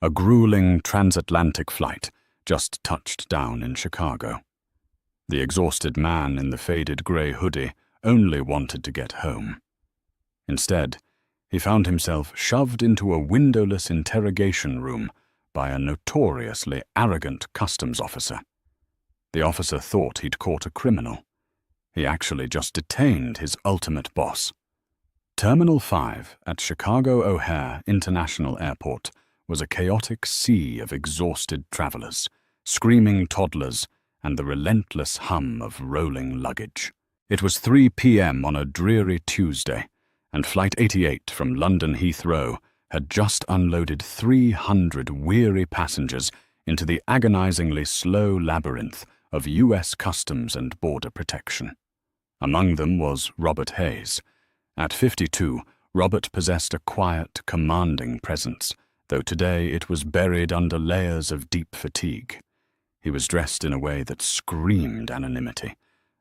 A grueling transatlantic flight just touched down in Chicago. The exhausted man in the faded grey hoodie only wanted to get home. Instead, he found himself shoved into a windowless interrogation room by a notoriously arrogant customs officer. The officer thought he'd caught a criminal. He actually just detained his ultimate boss. Terminal 5 at Chicago O'Hare International Airport was a chaotic sea of exhausted travelers, screaming toddlers, and the relentless hum of rolling luggage. It was 3 p.m. on a dreary Tuesday, and Flight 88 from London Heathrow had just unloaded 300 weary passengers into the agonizingly slow labyrinth of U.S. Customs and Border Protection. Among them was Robert Hayes. At 52, Robert possessed a quiet, commanding presence, though today it was buried under layers of deep fatigue. He was dressed in a way that screamed anonymity: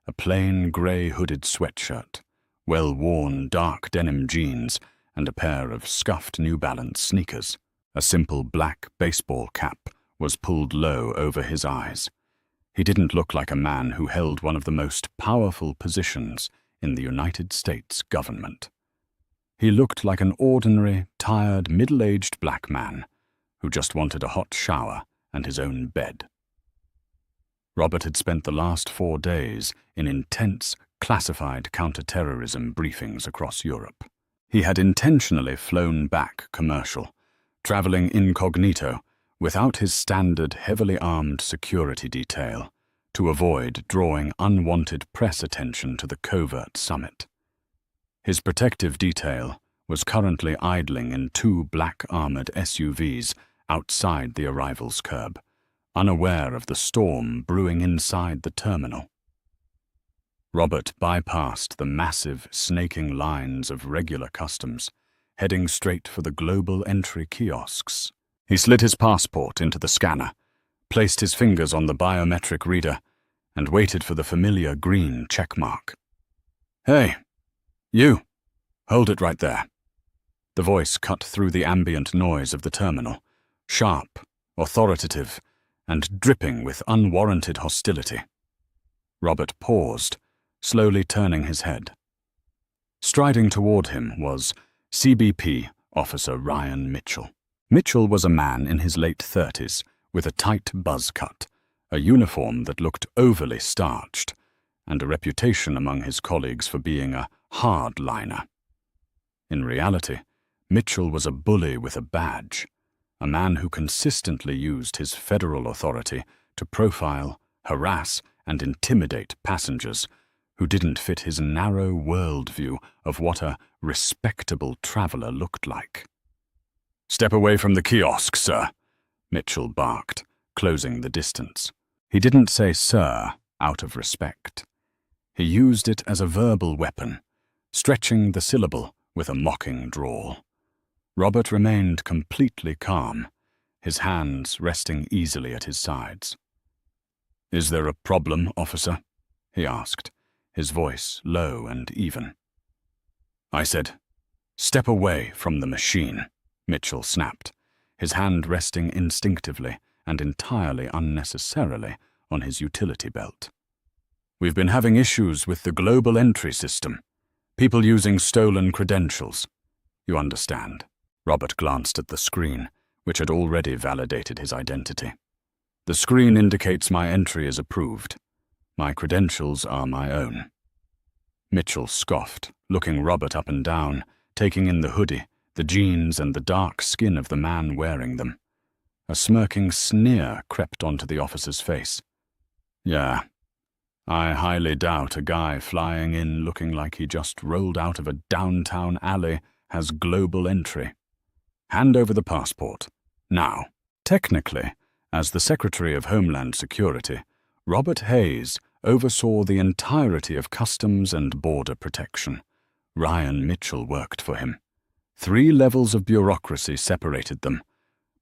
a plain grey hooded sweatshirt, well-worn dark denim jeans, and a pair of scuffed New Balance sneakers. A simple black baseball cap was pulled low over his eyes. He didn't look like a man who held one of the most powerful positions in the United States government. He looked like an ordinary, tired, middle-aged black man who just wanted a hot shower and his own bed. Robert had spent the last 4 days in intense, classified counter-terrorism briefings across Europe. He had intentionally flown back commercial, traveling incognito without his standard heavily armed security detail, to avoid drawing unwanted press attention to the covert summit. His protective detail was currently idling in 2 black armored SUVs outside the arrivals curb, unaware of the storm brewing inside the terminal. Robert bypassed the massive, snaking lines of regular customs, heading straight for the global entry kiosks. He slid his passport into the scanner, placed his fingers on the biometric reader, and waited for the familiar green checkmark. "Hey, you, hold it right there." The voice cut through the ambient noise of the terminal, sharp, authoritative, and dripping with unwarranted hostility. Robert paused, slowly turning his head. Striding toward him was CBP Officer Ryan Mitchell. Mitchell was a man in his late 30s, with a tight buzz cut, a uniform that looked overly starched, and a reputation among his colleagues for being a hardliner. In reality, Mitchell was a bully with a badge, a man who consistently used his federal authority to profile, harass, and intimidate passengers who didn't fit his narrow worldview of what a respectable traveler looked like. "Step away from the kiosk, sir," Mitchell barked, closing the distance. He didn't say "sir" out of respect. He used it as a verbal weapon, stretching the syllable with a mocking drawl. Robert remained completely calm, his hands resting easily at his sides. "Is there a problem, officer?" he asked, his voice low and even. "I said, step away from the machine," Mitchell snapped, his hand resting instinctively and entirely unnecessarily on his utility belt. "We've been having issues with the global entry system, people using stolen credentials. You understand." Robert glanced at the screen, which had already validated his identity. "The screen indicates my entry is approved. My credentials are my own." Mitchell scoffed, looking Robert up and down, taking in the hoodie, the jeans, and the dark skin of the man wearing them. A smirking sneer crept onto the officer's face. "Yeah, I highly doubt a guy flying in looking like he just rolled out of a downtown alley has global entry. Hand over the passport. Now." Technically, as the Secretary of Homeland Security, Robert Hayes oversaw the entirety of Customs and Border Protection. Ryan Mitchell worked for him. 3 levels of bureaucracy separated them,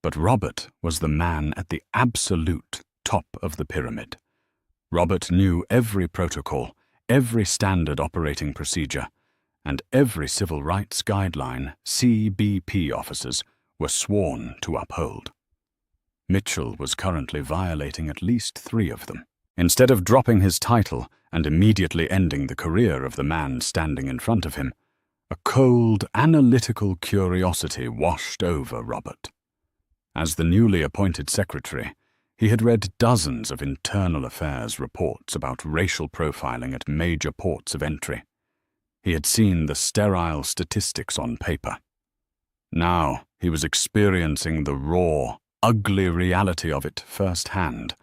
but Robert was the man at the absolute top of the pyramid. Robert knew every protocol, every standard operating procedure, and every civil rights guideline CBP officers were sworn to uphold. Mitchell was currently violating at least 3 of them. Instead of dropping his title and immediately ending the career of the man standing in front of him, a cold, analytical curiosity washed over Robert. As the newly appointed secretary, he had read dozens of internal affairs reports about racial profiling at major ports of entry. He had seen the sterile statistics on paper. Now he was experiencing the raw, ugly reality of it firsthand.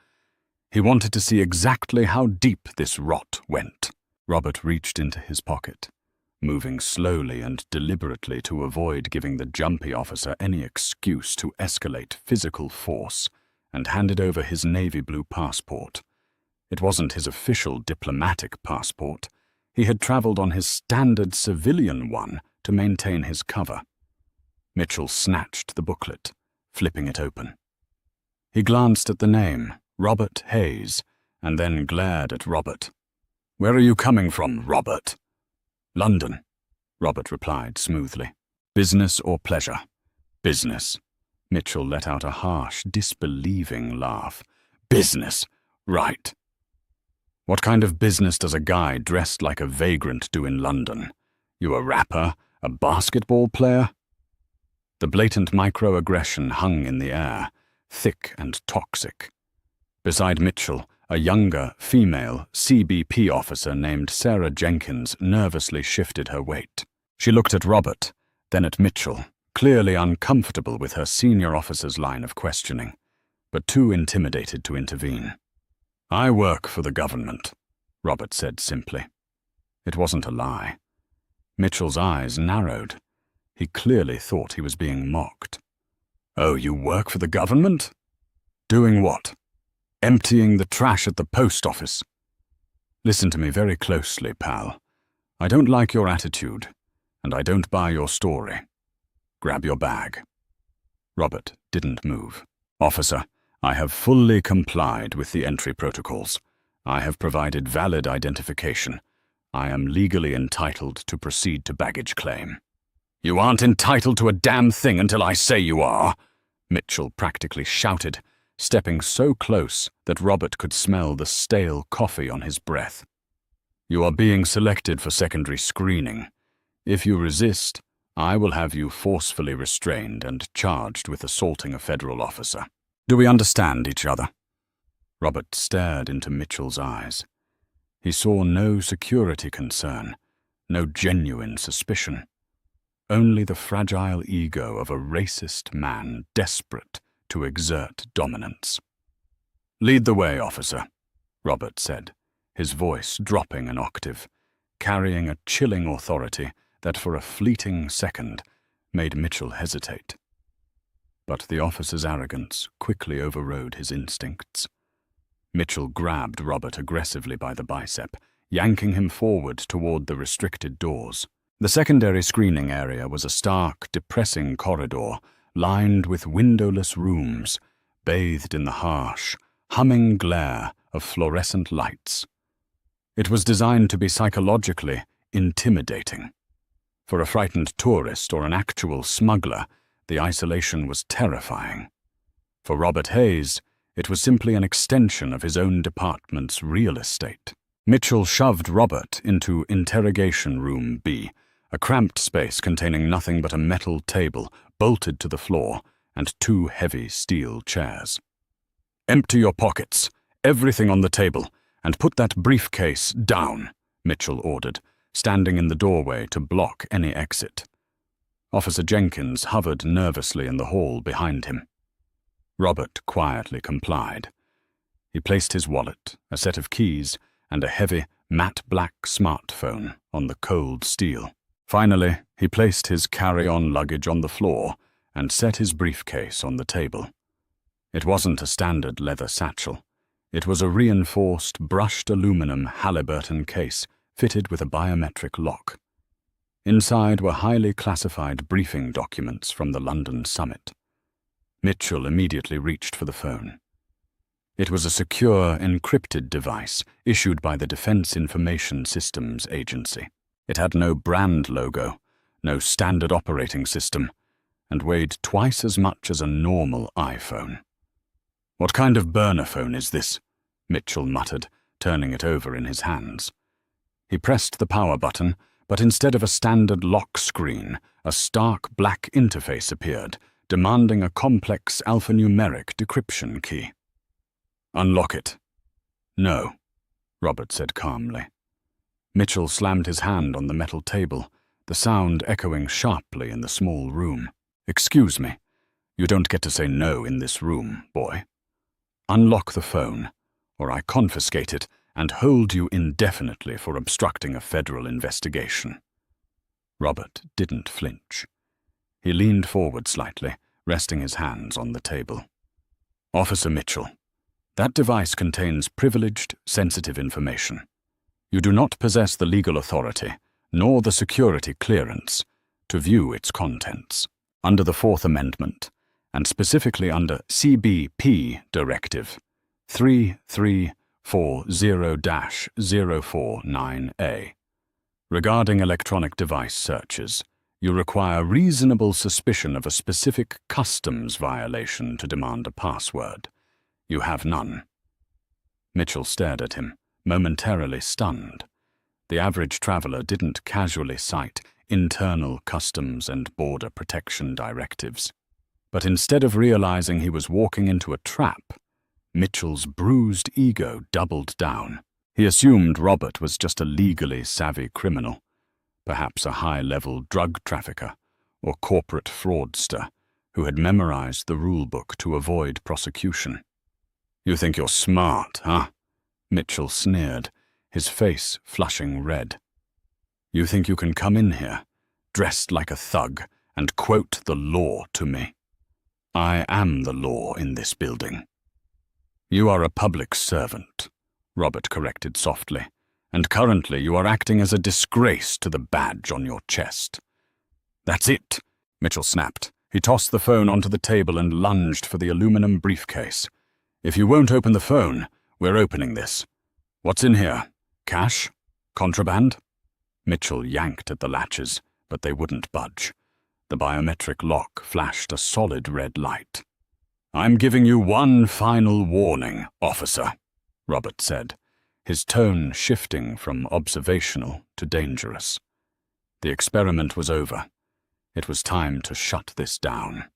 He wanted to see exactly how deep this rot went. Robert reached into his pocket, moving slowly and deliberately to avoid giving the jumpy officer any excuse to escalate physical force, and handed over his navy blue passport. It wasn't his official diplomatic passport. He had traveled on his standard civilian one to maintain his cover. Mitchell snatched the booklet, flipping it open. He glanced at the name, Robert Hayes, and then glared at Robert. "Where are you coming from, Robert?" "London," Robert replied smoothly. "Business or pleasure?" "Business." Mitchell let out a harsh, disbelieving laugh. "Business, right. What kind of business does a guy dressed like a vagrant do in London? You a rapper? A basketball player?" The blatant microaggression hung in the air, thick and toxic. Beside Mitchell, a younger, female CBP officer named Sarah Jenkins nervously shifted her weight. She looked at Robert, then at Mitchell, clearly uncomfortable with her senior officer's line of questioning, but too intimidated to intervene. "I work for the government," Robert said simply. It wasn't a lie. Mitchell's eyes narrowed. He clearly thought he was being mocked. "Oh, you work for the government? Doing what? Emptying the trash at the post office?" "Listen to me very closely, pal. I don't like your attitude, and I don't buy your story. Grab your bag." Robert didn't move. "Officer, I have fully complied with the entry protocols. I have provided valid identification. I am legally entitled to proceed to baggage claim." "You aren't entitled to a damn thing until I say you are," Mitchell practically shouted, stepping so close that Robert could smell the stale coffee on his breath. "You are being selected for secondary screening. If you resist, I will have you forcefully restrained and charged with assaulting a federal officer. Do we understand each other?" Robert stared into Mitchell's eyes. He saw no security concern, no genuine suspicion. Only the fragile ego of a racist man desperate to exert dominance. "Lead the way, officer," Robert said, his voice dropping an octave, carrying a chilling authority that for a fleeting second made Mitchell hesitate. But the officer's arrogance quickly overrode his instincts. Mitchell grabbed Robert aggressively by the bicep, yanking him forward toward the restricted doors. The secondary screening area was a stark, depressing corridor lined with windowless rooms, bathed in the harsh, humming glare of fluorescent lights. It was designed to be psychologically intimidating. For a frightened tourist or an actual smuggler, the isolation was terrifying. For Robert Hayes, it was simply an extension of his own department's real estate. Mitchell shoved Robert into Interrogation Room B, a cramped space containing nothing but a metal table bolted to the floor and 2 heavy steel chairs. "Empty your pockets, everything on the table, and put that briefcase down," Mitchell ordered, standing in the doorway to block any exit. Officer Jenkins hovered nervously in the hall behind him. Robert quietly complied. He placed his wallet, a set of keys, and a heavy, matte black smartphone on the cold steel. Finally, he placed his carry-on luggage on the floor and set his briefcase on the table. It wasn't a standard leather satchel. It was a reinforced, brushed aluminum Halliburton case fitted with a biometric lock. Inside were highly classified briefing documents from the London summit. Mitchell immediately reached for the phone. It was a secure, encrypted device issued by the Defense Information Systems Agency. It had no brand logo, no standard operating system, and weighed twice as much as a normal iPhone. What kind of burner phone is this? Mitchell muttered, turning it over in his hands. He pressed the power button, but instead of a standard lock screen, a stark black interface appeared, demanding a complex alphanumeric decryption key. Unlock it. No, Robert said calmly. Mitchell slammed his hand on the metal table, the sound echoing sharply in the small room. Excuse me, you don't get to say no in this room, boy. Unlock the phone, or I confiscate it and hold you indefinitely for obstructing a federal investigation. Robert didn't flinch. He leaned forward slightly, resting his hands on the table. Officer Mitchell, that device contains privileged, sensitive information. You do not possess the legal authority, nor the security clearance, to view its contents. Under the Fourth Amendment, and specifically under CBP Directive 3340-049A. Regarding electronic device searches, you require reasonable suspicion of a specific customs violation to demand a password. You have none. Mitchell stared at him, momentarily stunned. The average traveler didn't casually cite internal customs and border protection directives. But instead of realizing he was walking into a trap, Mitchell's bruised ego doubled down. He assumed Robert was just a legally savvy criminal, perhaps a high-level drug trafficker or corporate fraudster who had memorized the rulebook to avoid prosecution. You think you're smart, huh? Mitchell sneered, his face flushing red. You think you can come in here, dressed like a thug, and quote the law to me? I am the law in this building. You are a public servant, Robert corrected softly, and currently you are acting as a disgrace to the badge on your chest. That's it, Mitchell snapped. He tossed the phone onto the table and lunged for the aluminum briefcase. If you won't open the phone, we're opening this. What's in here? Cash? Contraband? Mitchell yanked at the latches, but they wouldn't budge. The biometric lock flashed a solid red light. I'm giving you one final warning, officer, Robert said, his tone shifting from observational to dangerous. The experiment was over. It was time to shut this down.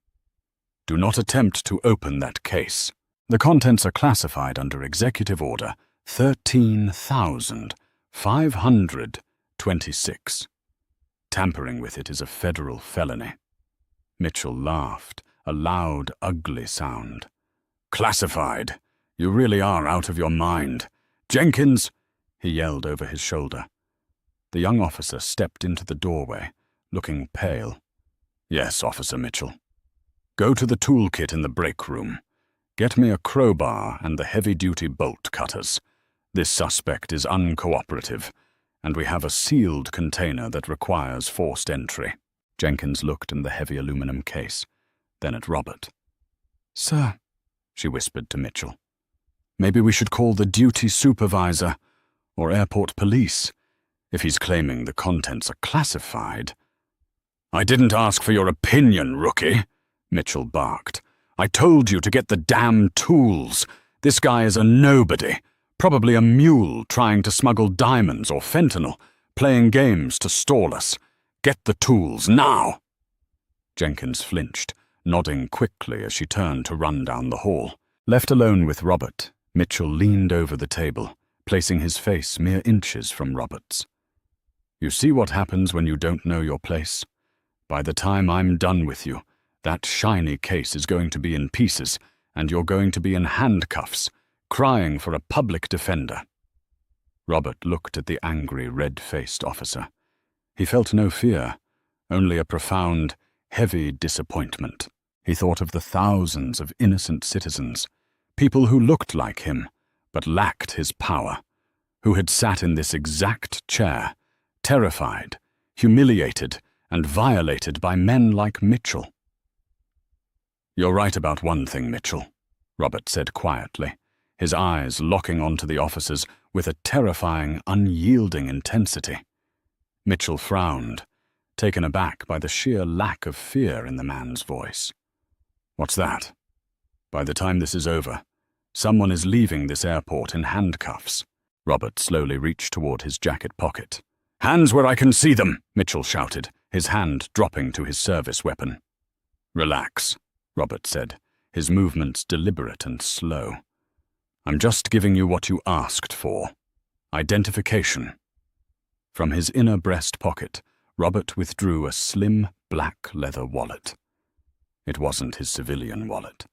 Do not attempt to open that case. The contents are classified under Executive Order 13,526. Tampering with it is a federal felony. Mitchell laughed, a loud, ugly sound. Classified! You really are out of your mind. Jenkins! He yelled over his shoulder. The young officer stepped into the doorway, looking pale. Yes, Officer Mitchell. Go to the toolkit in the break room. Get me a crowbar and the heavy-duty bolt cutters. This suspect is uncooperative, and we have a sealed container that requires forced entry. Jenkins looked in the heavy aluminum case, then at Robert. Sir, she whispered to Mitchell. Maybe we should call the duty supervisor or airport police if he's claiming the contents are classified. I didn't ask for your opinion, rookie, Mitchell barked. I told you to get the damn tools. This guy is a nobody, probably a mule trying to smuggle diamonds or fentanyl, playing games to stall us. Get the tools, now! Jenkins flinched, nodding quickly as she turned to run down the hall. Left alone with Robert, Mitchell leaned over the table, placing his face mere inches from Robert's. You see what happens when you don't know your place? By the time I'm done with you, that shiny case is going to be in pieces, and you're going to be in handcuffs, crying for a public defender. Robert looked at the angry, red-faced officer. He felt no fear, only a profound, heavy disappointment. He thought of the thousands of innocent citizens, people who looked like him, but lacked his power, who had sat in this exact chair, terrified, humiliated, and violated by men like Mitchell. You're right about one thing, Mitchell, Robert said quietly, his eyes locking onto the officer's with a terrifying, unyielding intensity. Mitchell frowned, taken aback by the sheer lack of fear in the man's voice. What's that? By the time this is over, Someone is leaving this airport in handcuffs. Robert slowly reached toward his jacket pocket. Hands where I can see them, Mitchell shouted, his hand dropping to his service weapon. Relax, Robert said, his movements deliberate and slow. I'm just giving you what you asked for. Identification. From his inner breast pocket, Robert withdrew a slim, black leather wallet. It wasn't his civilian wallet.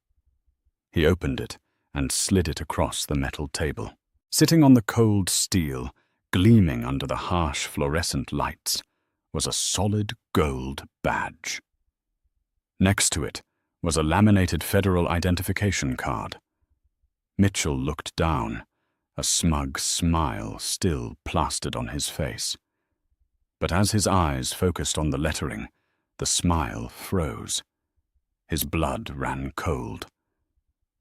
He opened it and slid it across the metal table. Sitting on the cold steel, gleaming under the harsh fluorescent lights, was a solid gold badge. Next to it was a laminated federal identification card. Mitchell looked down, a smug smile still plastered on his face. But as his eyes focused on the lettering, the smile froze. His blood ran cold.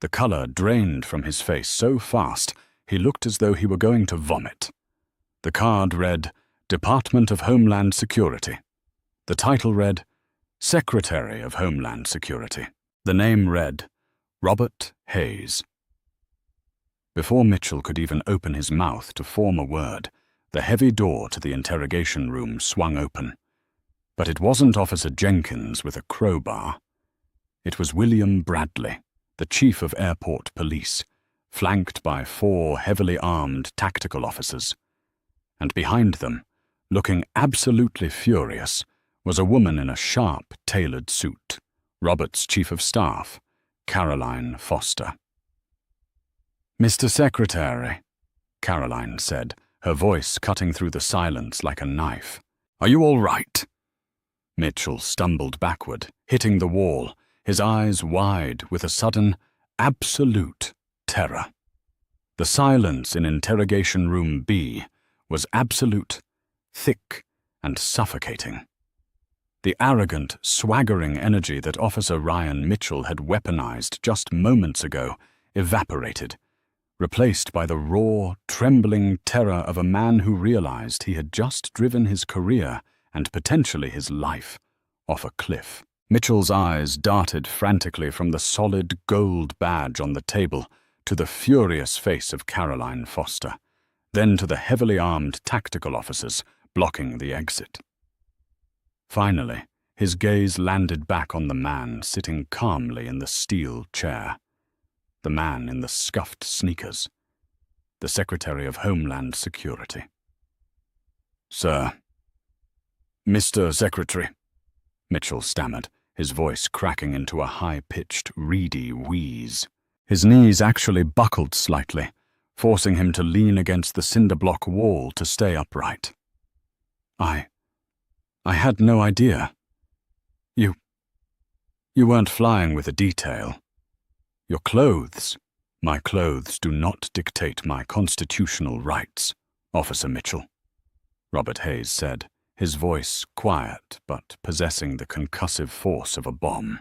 The color drained from his face so fast he looked as though he were going to vomit. The card read, Department of Homeland Security. The title read, Secretary of Homeland Security. The name read, Robert Hayes. Before Mitchell could even open his mouth to form a word, the heavy door to the interrogation room swung open. But it wasn't Officer Jenkins with a crowbar. It was William Bradley, the Chief of Airport Police, flanked by 4 heavily armed tactical officers. And behind them, looking absolutely furious, was a woman in a sharp, tailored suit, Robert's Chief of Staff, Caroline Foster. Mr. Secretary, Caroline said, her voice cutting through the silence like a knife. Are you all right? Mitchell stumbled backward, hitting the wall, his eyes wide with a sudden, absolute terror. The silence in Interrogation Room B was absolute, thick, and suffocating. The arrogant, swaggering energy that Officer Ryan Mitchell had weaponized just moments ago evaporated, replaced by the raw, trembling terror of a man who realized he had just driven his career and potentially his life off a cliff. Mitchell's eyes darted frantically from the solid gold badge on the table to the furious face of Caroline Foster, then to the heavily armed tactical officers blocking the exit. Finally, his gaze landed back on the man sitting calmly in the steel chair, the man in the scuffed sneakers, the Secretary of Homeland Security. Sir, Mr. Secretary, Mitchell stammered, his voice cracking into a high-pitched, reedy wheeze. His knees actually buckled slightly, forcing him to lean against the cinder-block wall to stay upright. I had no idea. You weren't flying with a detail. Your clothes. My clothes do not dictate my constitutional rights, Officer Mitchell, Robert Hayes said, his voice quiet but possessing the concussive force of a bomb.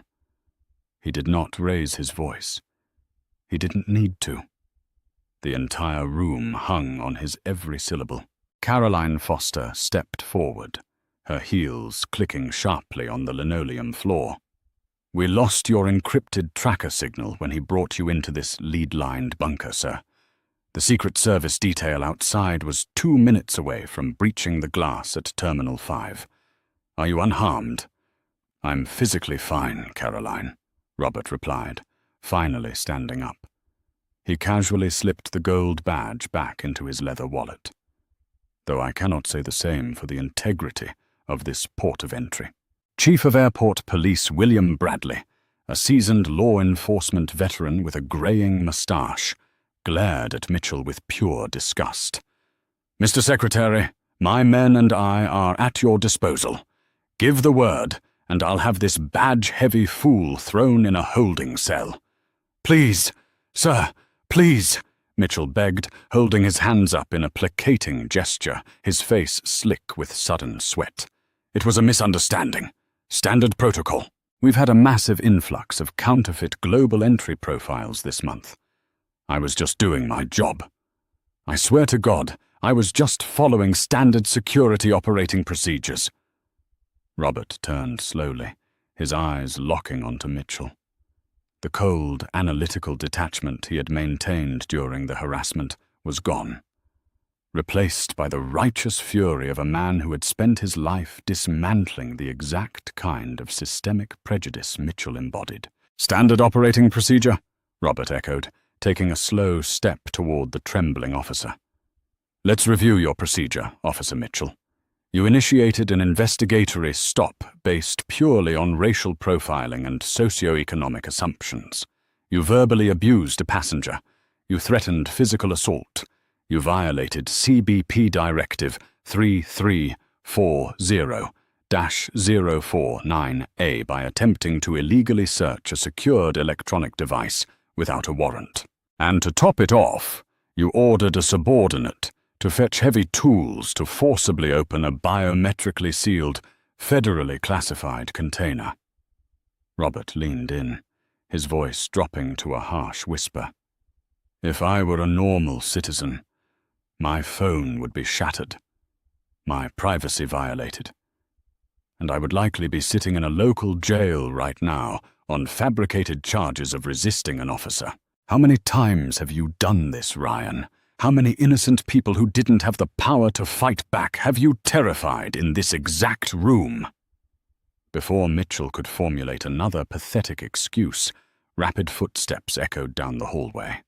He did not raise his voice. He didn't need to. The entire room hung on his every syllable. Caroline Foster stepped forward, her heels clicking sharply on the linoleum floor. We lost your encrypted tracker signal when he brought you into this lead-lined bunker, sir. The Secret Service detail outside was 2 minutes away from breaching the glass at Terminal 5. Are you unharmed? I'm physically fine, Caroline, Robert replied, finally standing up. He casually slipped the gold badge back into his leather wallet. Though I cannot say the same for the integrity of this port of entry. Chief of Airport Police William Bradley, a seasoned law enforcement veteran with a graying mustache, glared at Mitchell with pure disgust. Mr. Secretary, my men and I are at your disposal. Give the word, and I'll have this badge-heavy fool thrown in a holding cell. Please, sir, please, Mitchell begged, holding his hands up in a placating gesture, his face slick with sudden sweat. It was a misunderstanding. Standard protocol. We've had a massive influx of counterfeit global entry profiles this month. I was just doing my job. I swear to God, I was just following standard security operating procedures. Robert turned slowly, his eyes locking onto Mitchell. The cold, analytical detachment he had maintained during the harassment was gone, replaced by the righteous fury of a man who had spent his life dismantling the exact kind of systemic prejudice Mitchell embodied. "Standard operating procedure?" Robert echoed, taking a slow step toward the trembling officer. "Let's review your procedure, Officer Mitchell. You initiated an investigatory stop based purely on racial profiling and socioeconomic assumptions. You verbally abused a passenger. You threatened physical assault. You violated CBP Directive 3340-049A by attempting to illegally search a secured electronic device without a warrant. And to top it off, you ordered a subordinate to fetch heavy tools to forcibly open a biometrically sealed, federally classified container." Robert leaned in, his voice dropping to a harsh whisper. "If I were a normal citizen, my phone would be shattered, my privacy violated, and I would likely be sitting in a local jail right now on fabricated charges of resisting an officer. How many times have you done this, Ryan? How many innocent people who didn't have the power to fight back have you terrified in this exact room?" Before Mitchell could formulate another pathetic excuse, rapid footsteps echoed down the hallway.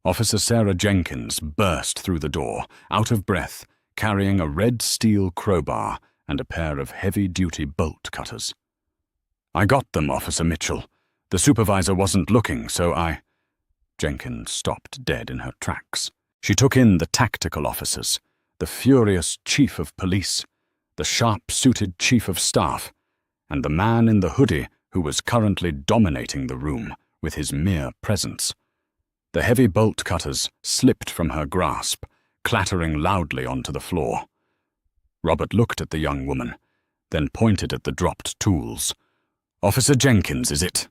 Officer Sarah Jenkins burst through the door, out of breath, carrying a red steel crowbar and a pair of heavy-duty bolt cutters. "I got them, Officer Mitchell. The supervisor wasn't looking, so I—" Jenkins stopped dead in her tracks. She took in the tactical officers, the furious chief of police, the sharp-suited chief of staff, and the man in the hoodie who was currently dominating the room with his mere presence. The heavy bolt cutters slipped from her grasp, clattering loudly onto the floor. Robert looked at the young woman, then pointed at the dropped tools. "Officer Jenkins, is it?"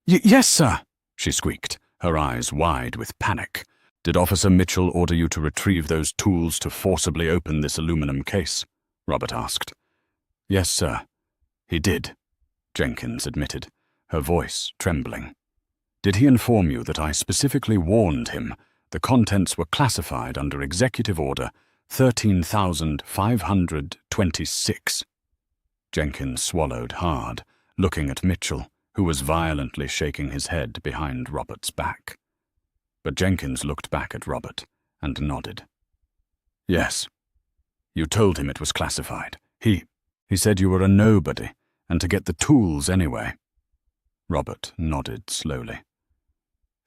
Yes, sir," she squeaked, her eyes wide with panic. "Did Officer Mitchell order you to retrieve those tools to forcibly open this aluminum case?" Robert asked. "Yes, sir, he did," Jenkins admitted, her voice trembling. "Did he inform you that I specifically warned him the contents were classified under Executive Order 13,526? Jenkins swallowed hard, looking at Mitchell, who was violently shaking his head behind Robert's back. But Jenkins looked back at Robert and nodded. "Yes. You told him it was classified. He said you were a nobody, and to get the tools anyway." Robert nodded slowly.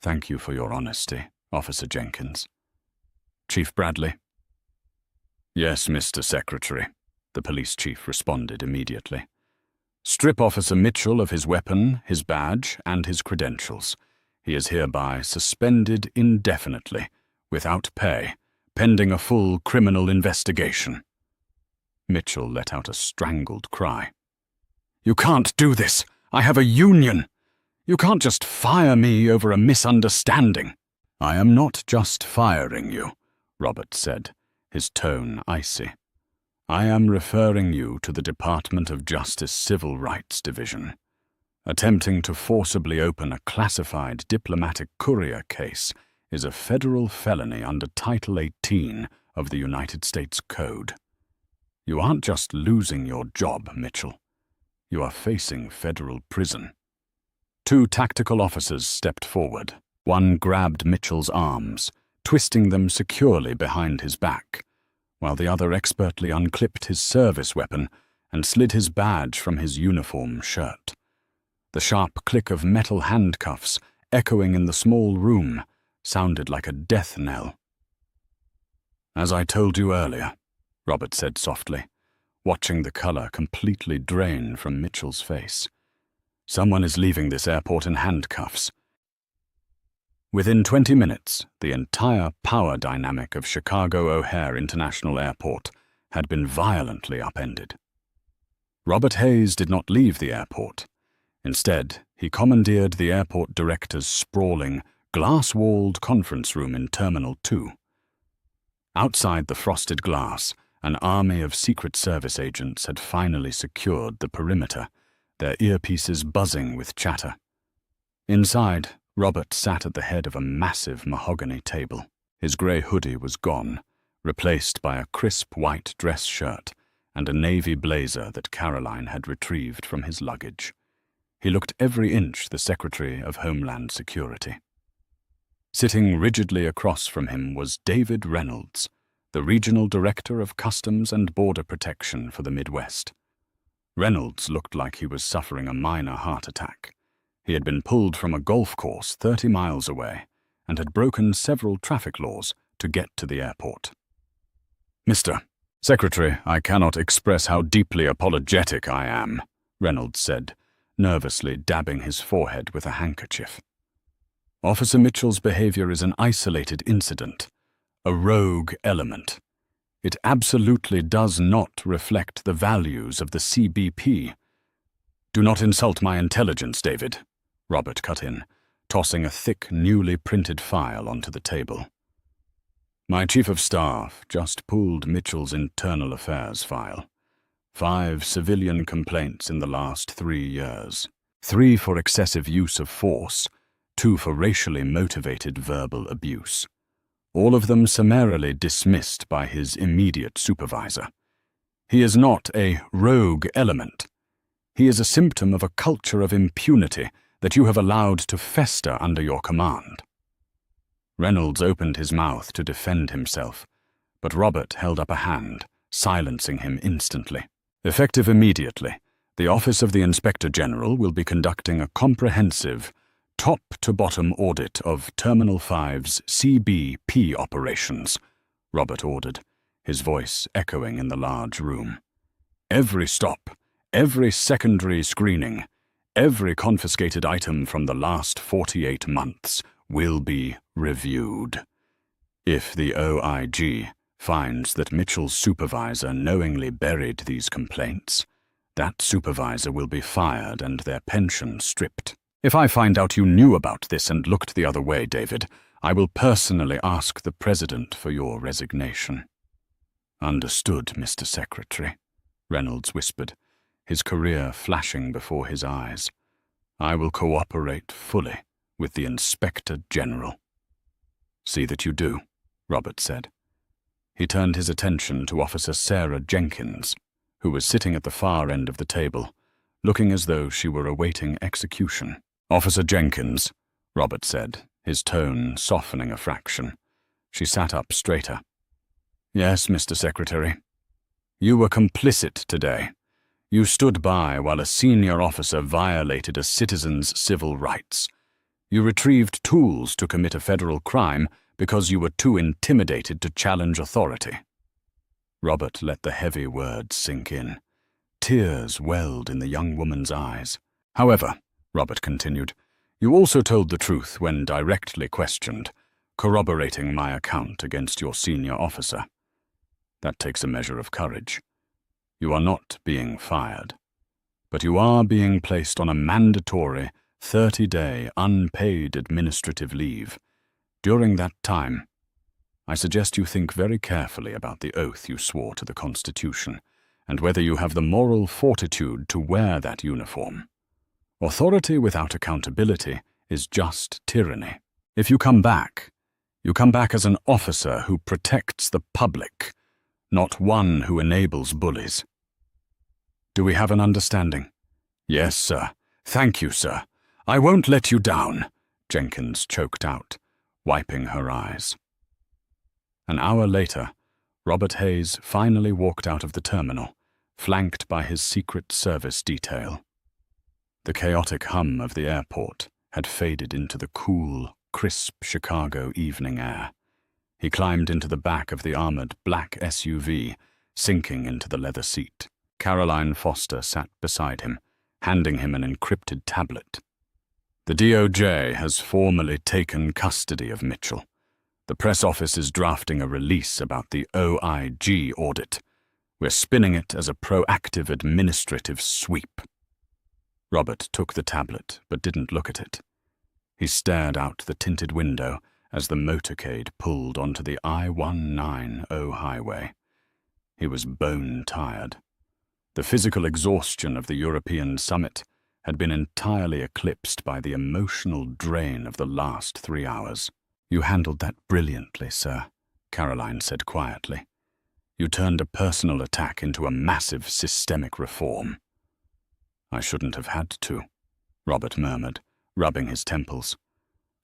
"Thank you for your honesty, Officer Jenkins." "Chief Bradley?" "Yes, Mr. Secretary," the police chief responded immediately. "Strip Officer Mitchell of his weapon, his badge, and his credentials. He is hereby suspended indefinitely, without pay, pending a full criminal investigation." Mitchell let out a strangled cry. "You can't do this! I have a union! You can't just fire me over a misunderstanding." "I am not just firing you," Robert said, his tone icy. "I am referring you to the Department of Justice Civil Rights Division. Attempting to forcibly open a classified diplomatic courier case is a federal felony under Title 18 of the United States Code. You aren't just losing your job, Mitchell. You are facing federal prison." Two tactical officers stepped forward. One grabbed Mitchell's arms, twisting them securely behind his back, while the other expertly unclipped his service weapon and slid his badge from his uniform shirt. The sharp click of metal handcuffs, echoing in the small room, sounded like a death knell. "As I told you earlier," Robert said softly, watching the color completely drain from Mitchell's face, "someone is leaving this airport in handcuffs." Within 20 minutes, the entire power dynamic of Chicago O'Hare International Airport had been violently upended. Robert Hayes did not leave the airport. Instead, he commandeered the airport director's sprawling, glass-walled conference room in Terminal 2. Outside the frosted glass, an army of Secret Service agents had finally secured the perimeter, their earpieces buzzing with chatter. Inside, Robert sat at the head of a massive mahogany table. His grey hoodie was gone, replaced by a crisp white dress shirt and a navy blazer that Caroline had retrieved from his luggage. He looked every inch the Secretary of Homeland Security. Sitting rigidly across from him was David Reynolds, the Regional Director of Customs and Border Protection for the Midwest. Reynolds looked like he was suffering a minor heart attack. He had been pulled from a golf course 30 miles away and had broken several traffic laws to get to the airport. "Mr. Secretary, I cannot express how deeply apologetic I am," Reynolds said, nervously dabbing his forehead with a handkerchief. "Officer Mitchell's behavior is an isolated incident, a rogue element. It absolutely does not reflect the values of the CBP. Do not insult my intelligence, David," Robert cut in, tossing a thick, newly printed file onto the table. "My Chief of Staff just pulled Mitchell's internal affairs file. 5 civilian complaints in the last 3 years. 3 for excessive use of force, 2 for racially motivated verbal abuse. All of them summarily dismissed by his immediate supervisor. He is not a rogue element. He is a symptom of a culture of impunity that you have allowed to fester under your command." Reynolds opened his mouth to defend himself, but Robert held up a hand, silencing him instantly. "Effective immediately, the Office of the Inspector General will be conducting a comprehensive, top-to-bottom audit of Terminal 5's CBP operations," Robert ordered, his voice echoing in the large room. "Every stop, every secondary screening, every confiscated item from the last 48 months will be reviewed. If the OIG finds that Mitchell's supervisor knowingly buried these complaints, that supervisor will be fired and their pension stripped. If I find out you knew about this and looked the other way, David, I will personally ask the President for your resignation." "Understood, Mr. Secretary," Reynolds whispered, his career flashing before his eyes. "I will cooperate fully with the Inspector General." "See that you do," Robert said. He turned his attention to Officer Sarah Jenkins, who was sitting at the far end of the table, looking as though she were awaiting execution. "Officer Jenkins," Robert said, his tone softening a fraction. She sat up straighter. "Yes, Mr. Secretary. You were complicit today. You stood by while a senior officer violated a citizen's civil rights. You retrieved tools to commit a federal crime because you were too intimidated to challenge authority." Robert let the heavy words sink in. Tears welled in the young woman's eyes. "However," Robert continued, "you also told the truth when directly questioned, corroborating my account against your senior officer. That takes a measure of courage. You are not being fired, but you are being placed on a mandatory 30-day unpaid administrative leave. During that time, I suggest you think very carefully about the oath you swore to the Constitution and whether you have the moral fortitude to wear that uniform. Authority without accountability is just tyranny. If you come back as an officer who protects the public, not one who enables bullies. Do we have an understanding?" "Yes, sir. Thank you, sir. I won't let you down," Jenkins choked out, wiping her eyes. An hour later, Robert Hayes finally walked out of the terminal, flanked by his Secret Service detail. The chaotic hum of the airport had faded into the cool, crisp Chicago evening air. He climbed into the back of the armored black SUV, sinking into the leather seat. Caroline Foster sat beside him, handing him an encrypted tablet. "The DOJ has formally taken custody of Mitchell. The press office is drafting a release about the OIG audit. We're spinning it as a proactive administrative sweep." Robert took the tablet, but didn't look at it. He stared out the tinted window as the motorcade pulled onto the I-190 highway. He was bone-tired. The physical exhaustion of the European summit had been entirely eclipsed by the emotional drain of the last 3 hours. "You handled that brilliantly, sir," Caroline said quietly. "You turned a personal attack into a massive systemic reform." "I shouldn't have had to," Robert murmured, rubbing his temples.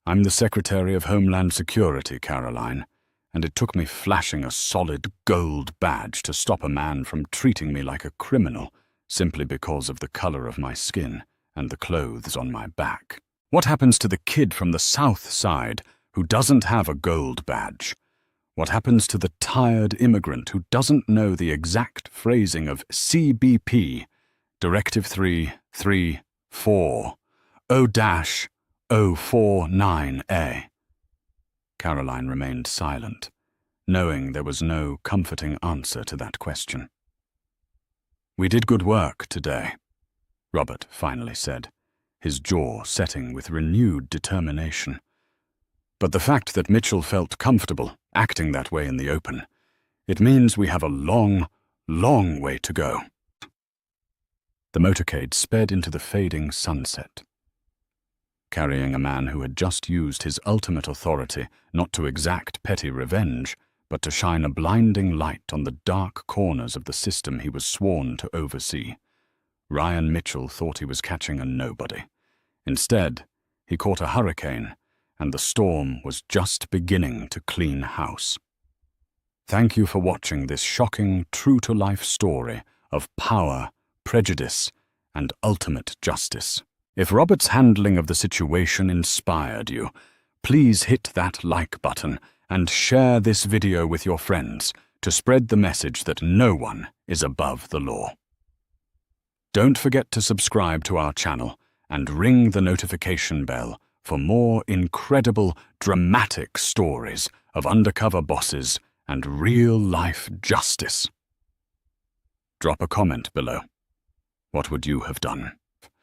"I'm the Secretary of Homeland Security, Caroline, and it took me flashing a solid gold badge to stop a man from treating me like a criminal simply because of the color of my skin and the clothes on my back. What happens to the kid from the South Side who doesn't have a gold badge? What happens to the tired immigrant who doesn't know the exact phrasing of CBP, Directive 334, O-049A? Caroline remained silent, knowing there was no comforting answer to that question. "We did good work today," Robert finally said, his jaw setting with renewed determination. "But the fact that Mitchell felt comfortable acting that way in the open, it means we have a long, long way to go." The motorcade sped into the fading sunset. Carrying a man who had just used his ultimate authority not to exact petty revenge, but to shine a blinding light on the dark corners of the system he was sworn to oversee, Ryan Mitchell thought he was catching a nobody. Instead, he caught a hurricane, and the storm was just beginning to clean house. Thank you for watching this shocking, true-to-life story of power, prejudice, and ultimate justice. If Robert's handling of the situation inspired you, please hit that like button and share this video with your friends to spread the message that no one is above the law. Don't forget to subscribe to our channel and ring the notification bell for more incredible, dramatic stories of undercover bosses and real-life justice. Drop a comment below. What would you have done?